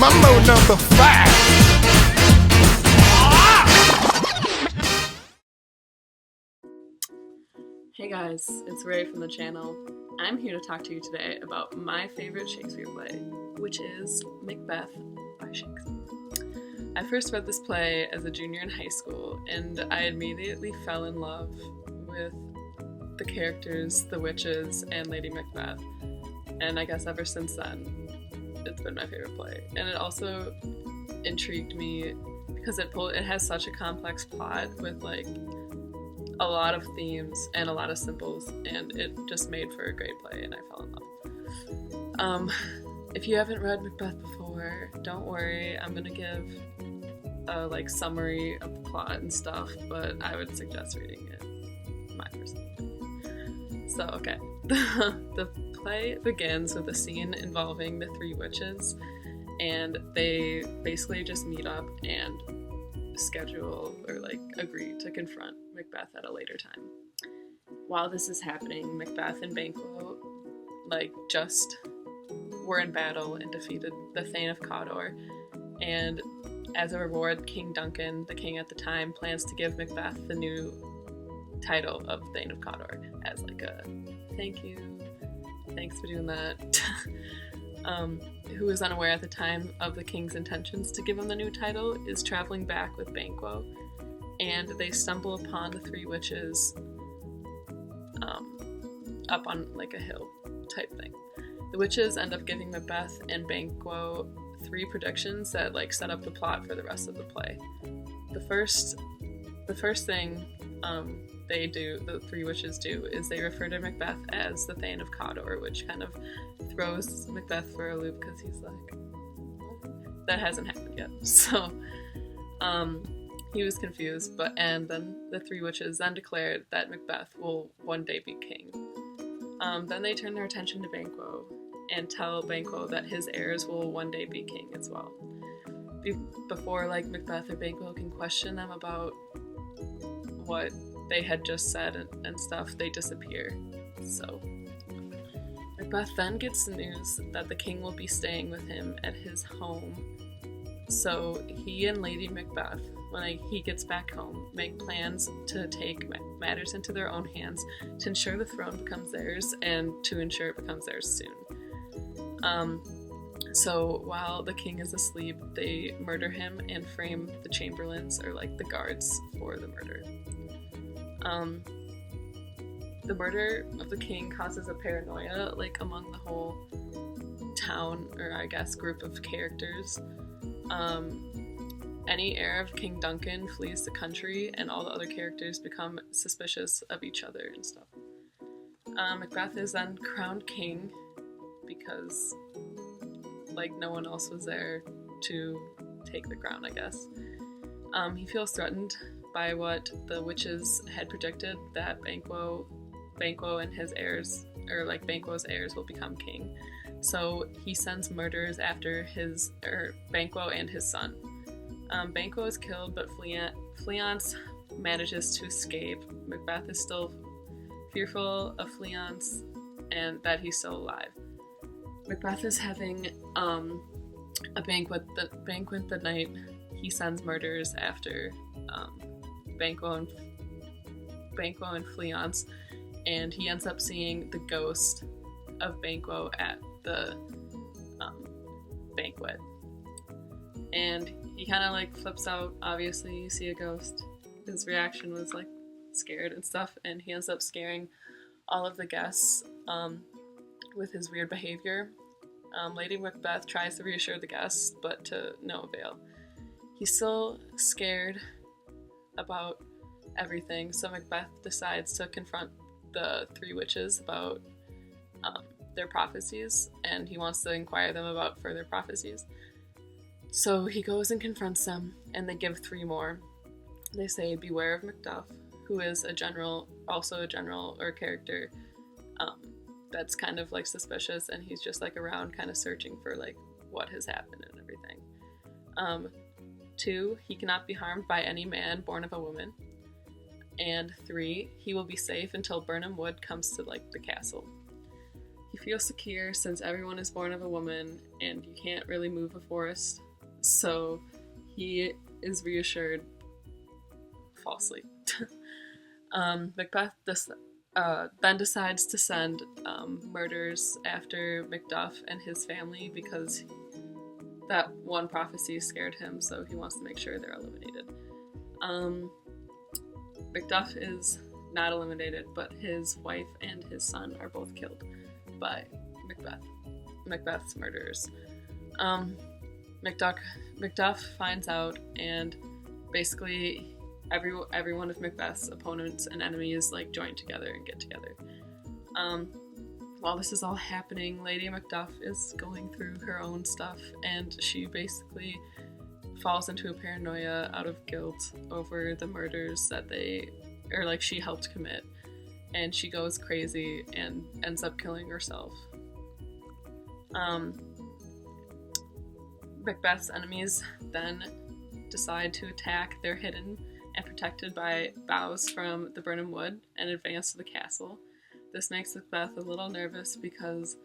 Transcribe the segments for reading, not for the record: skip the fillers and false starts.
Mambo number 5. Hey guys, it's Ray from the channel. I'm here to talk to you today about my favorite Shakespeare play, which is Macbeth by Shakespeare. I first read this play as a junior in high school, and I immediately fell in love with the characters, the witches, and Lady Macbeth. And I guess ever since then, it's been my favorite play. And it also intrigued me because it has such a complex plot with like a lot of themes and a lot of symbols, and it just made for a great play, and I fell in love. If you haven't read Macbeth before, don't worry, I'm gonna give a summary of the plot and stuff, but I would suggest reading it my personal opinion. So, okay. The play begins with a scene involving the three witches, and they basically just meet up and schedule or agree to confront Macbeth at a later time. While this is happening, Macbeth and Banquo just were in battle and defeated the Thane of Cawdor, and as a reward, King Duncan, the king at the time, plans to give Macbeth the new title of Thane of Cawdor as a thank you, thanks for doing that. Who is unaware at the time of the king's intentions to give him the new title, is traveling back with Banquo, and they stumble upon the three witches up on a hill type thing. The witches end up giving Macbeth and Banquo 3 predictions that set up the plot for the rest of the play. The first thing the three witches do, is they refer to Macbeth as the Thane of Cawdor, which kind of throws Macbeth for a loop because he's like, that hasn't happened yet. So he was confused, and then the three witches then declared that Macbeth will one day be king. Then they turn their attention to Banquo and tell Banquo that his heirs will one day be king as well. Before Macbeth or Banquo can question them about what they had just said and stuff, they disappear. So Macbeth then gets the news that the king will be staying with him at his home. So he and Lady Macbeth, when he gets back home, make plans to take matters into their own hands to ensure the throne becomes theirs and to ensure it becomes theirs soon. So while the king is asleep, they murder him and frame the chamberlains, or the guards, for the murder. The murder of the king causes a paranoia among the whole town, or I guess group of characters. Any heir of King Duncan flees the country, and all the other characters become suspicious of each other and stuff. Macbeth is then crowned king because no one else was there to take the crown, I guess. He feels threatened by what the witches had predicted, that Banquo and his heirs, or Banquo's heirs, will become king. So he sends murderers after Banquo and his son. Banquo is killed, but Fleance manages to escape. Macbeth is still fearful of Fleance and that he's still alive. Macbeth is having a banquet the night he sends murderers after Banquo and Fleance, and he ends up seeing the ghost of Banquo at the banquet. And he kind of flips out. Obviously, you see a ghost. His reaction was scared and stuff, and he ends up scaring all of the guests with his weird behavior. Lady Macbeth tries to reassure the guests, but to no avail. He's still scared about everything, so Macbeth decides to confront the three witches about their prophecies, and he wants to inquire them about further prophecies. So he goes and confronts them, and they give 3 more. They say, beware of Macduff, who is also a general or character that's kind of suspicious, and he's just around kind of searching for what has happened and everything. 2, he cannot be harmed by any man born of a woman. And 3, he will be safe until Birnam Wood comes to the castle. He feels secure since everyone is born of a woman and you can't really move a forest, so he is reassured falsely. Macbeth then decides to send murders after Macduff and his family because that one prophecy scared him, so he wants to make sure they're eliminated. Macduff is not eliminated, but his wife and his son are both killed by Macbeth's murderers. Macduff finds out, and basically every one of Macbeth's opponents and enemies like join together and get together. While this is all happening, Lady Macduff is going through her own stuff, and she basically falls into a paranoia out of guilt over the murders that she helped commit, and she goes crazy and ends up killing herself. Macbeth's enemies then decide to attack. They're hidden and protected by boughs from the Birnam Wood and advance to the castle. This makes Macbeth a little nervous because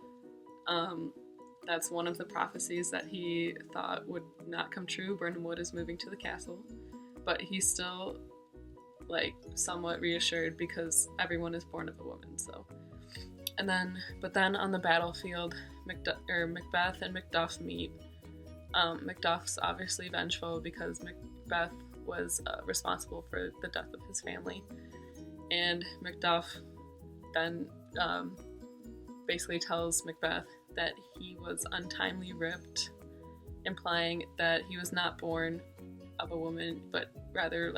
that's one of the prophecies that he thought would not come true. Birnam Wood is moving to the castle, but he's still somewhat reassured because everyone is born of a woman. But then on the battlefield, Macbeth and Macduff meet. Macduff's obviously vengeful because Macbeth was responsible for the death of his family, and Macduff then basically tells Macbeth that he was untimely ripped, implying that he was not born of a woman, but rather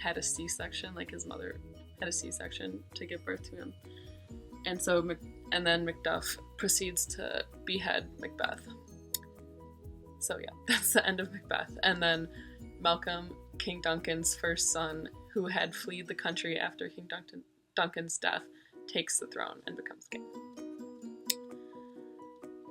had a C-section, his mother had a C-section to give birth to him. And then Macduff proceeds to behead Macbeth. So yeah, that's the end of Macbeth. And then Malcolm, King Duncan's first son, who had fled the country after King Duncan's death, takes the throne and becomes king.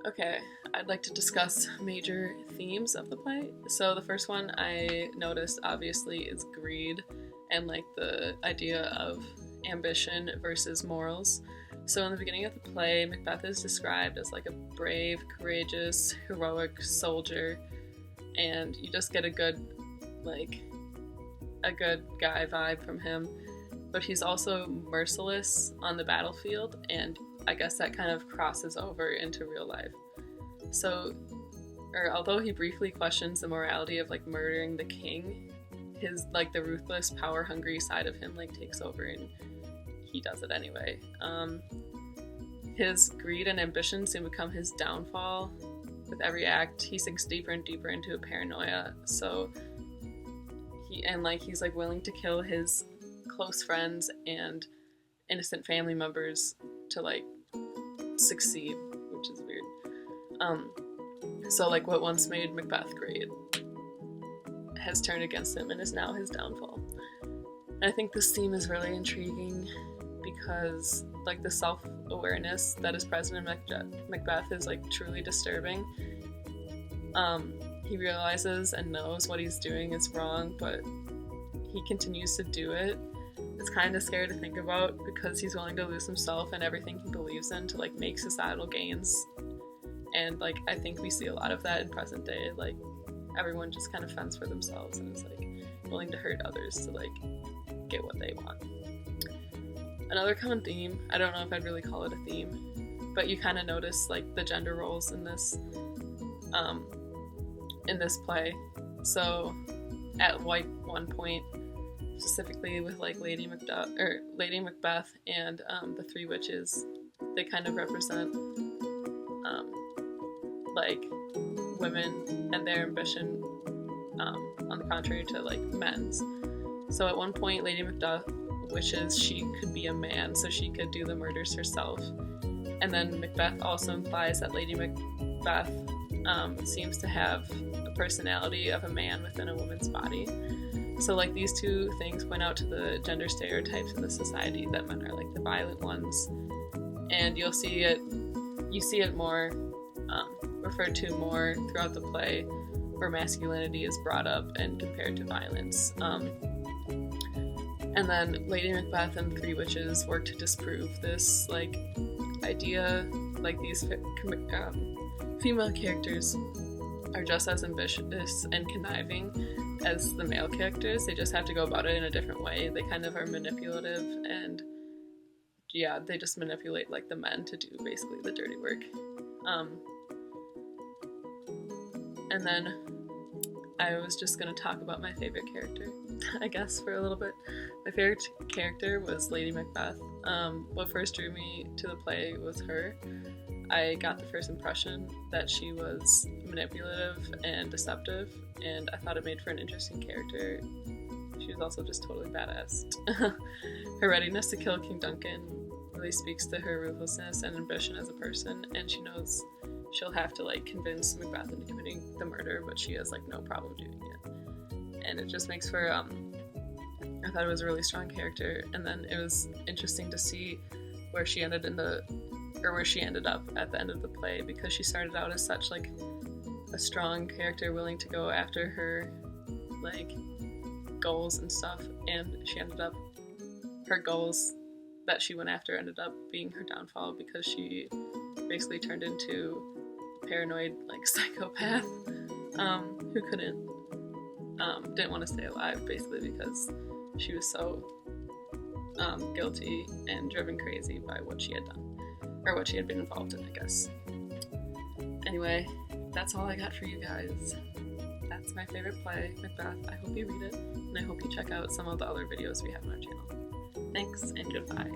Okay, I'd like to discuss major themes of the play. So the first one I noticed obviously is greed and the idea of ambition versus morals. So in the beginning of the play, Macbeth is described as a brave, courageous, heroic soldier, and you just get a good guy vibe from him. But he's also merciless on the battlefield, and I guess that kind of crosses over into real life. Although he briefly questions the morality of murdering the king, his the ruthless, power-hungry side of him takes over, and he does it anyway. His greed and ambition soon become his downfall. With every act, he sinks deeper and deeper into a paranoia. So he's willing to kill his close friends and innocent family members to succeed, which is weird. So what once made Macbeth great has turned against him and is now his downfall. And I think this theme is really intriguing because the self-awareness that is present in Macbeth is truly disturbing. He realizes and knows what he's doing is wrong, but he continues to do it. It's kind of scary to think about because he's willing to lose himself and everything he believes in to make societal gains. And I think we see a lot of that in present day. Everyone just kind of fends for themselves and is willing to hurt others to get what they want. Another common theme, I don't know if I'd really call it a theme, but you kind of notice the gender roles in this play. So at one point, specifically with Lady Macbeth and the three witches, they kind of represent women and their ambition on the contrary to men's. So at one point, Lady Macbeth wishes she could be a man so she could do the murders herself, and then Macbeth also implies that Lady Macbeth seems to have a personality of a man within a woman's body. So these two things point out to the gender stereotypes in the society that men are the violent ones, and you see it more referred to more throughout the play, where masculinity is brought up and compared to violence. And then Lady Macbeth and the Three Witches work to disprove this idea like these female characters are just as ambitious and conniving as the male characters. They just have to go about it in a different way. They kind of are manipulative, and yeah, they just manipulate like the men to do basically the dirty work. And then I was just gonna talk about my favorite character, I guess, for a little bit. My favorite character was Lady Macbeth. What first drew me to the play was her. I got the first impression that she was manipulative and deceptive, and I thought it made for an interesting character. She was also just totally badass. Her readiness to kill King Duncan really speaks to her ruthlessness and ambition as a person, and she knows she'll have to like convince Macbeth into committing the murder, but she has like no problem doing it. And it just makes for I thought it was a really strong character. And then it was interesting to see where she ended where she ended up at the end of the play, because she started out as such like a strong character willing to go after her like goals and stuff, and she ended up, her goals that she went after ended up being her downfall, because she basically turned into a paranoid like psychopath who didn't want to stay alive, basically because she was so guilty and driven crazy by what she had done, or what she had been involved in, I guess. Anyway, that's all I got for you guys. That's my favorite play, Macbeth. I hope you read it, and I hope you check out some of the other videos we have on our channel. Thanks, and goodbye.